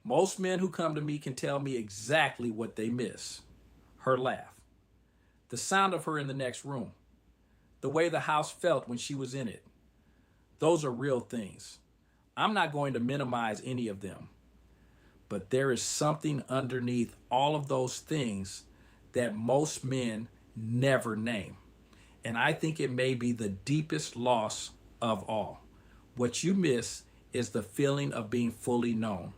Most men who come to me can tell me exactly what they miss. Her laugh, the sound of her in the next room, the way the house felt when she was in it. Those are real things. I'm not going to minimize any of them, but there is something underneath all of those things that most men never name. And I think it may be the deepest loss of all. What you miss is the feeling of being fully known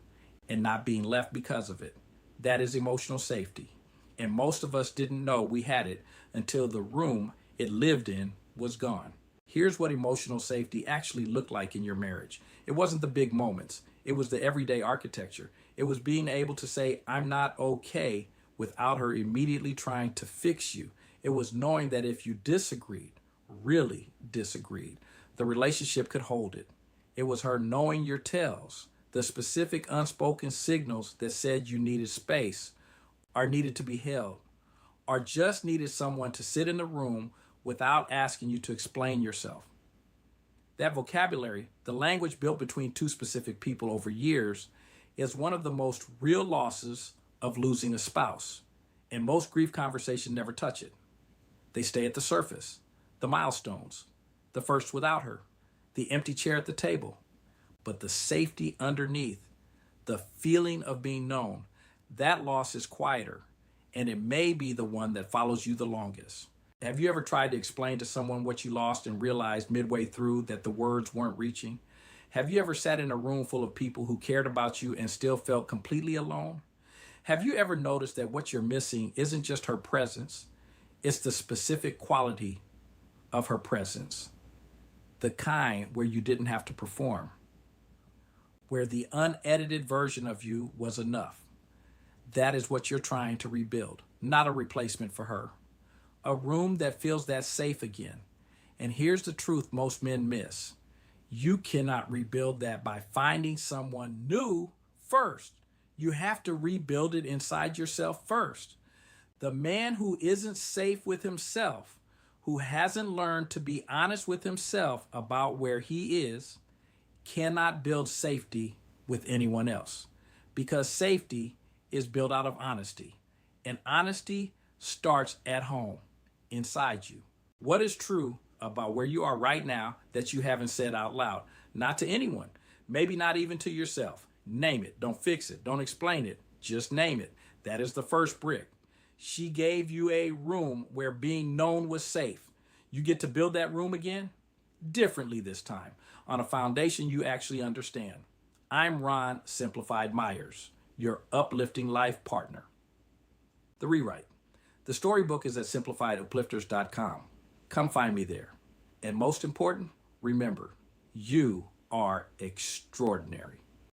and not being left because of it. That is emotional safety. And most of us didn't know we had it until the room it lived in was gone. Here's what emotional safety actually looked like in your marriage. It wasn't the big moments. It was the everyday architecture. It was being able to say, I'm not okay without her immediately trying to fix you. It was knowing that if you disagreed, really disagreed, the relationship could hold it. It was her knowing your tells, the specific unspoken signals that said you needed space or needed to be held or just needed someone to sit in the room without asking you to explain yourself. That vocabulary, the language built between two specific people over years, is one of the most real losses of losing a spouse. And most grief conversations never touch it. They stay at the surface, the milestones, the first without her, the empty chair at the table. But the safety underneath, the feeling of being known, that loss is quieter, and it may be the one that follows you the longest. Have you ever tried to explain to someone what you lost and realized midway through that the words weren't reaching? Have you ever sat in a room full of people who cared about you and still felt completely alone? Have you ever noticed that what you're missing isn't just her presence, it's the specific quality of her presence, the kind where you didn't have to perform, where the unedited version of you was enough? That is what you're trying to rebuild, not a replacement for her. A room that feels that safe again. And here's the truth most men miss. You cannot rebuild that by finding someone new first. You have to rebuild it inside yourself first. The man who isn't safe with himself, who hasn't learned to be honest with himself about where he is, cannot build safety with anyone else. Because safety is built out of honesty. And honesty starts at home, inside you. What is true about where you are right now that you haven't said out loud? Not to anyone, maybe not even to yourself. Name it. Don't fix it. Don't explain it. Just name it. That is the first brick. She gave you a room where being known was safe. You get to build that room again differently this time on a foundation you actually understand. I'm Ron Simplified Myers, your uplifting life partner. The Rewrite. The storybook is at simplifieduplifters.com. Come find me there. And most important, remember, you are extraordinary.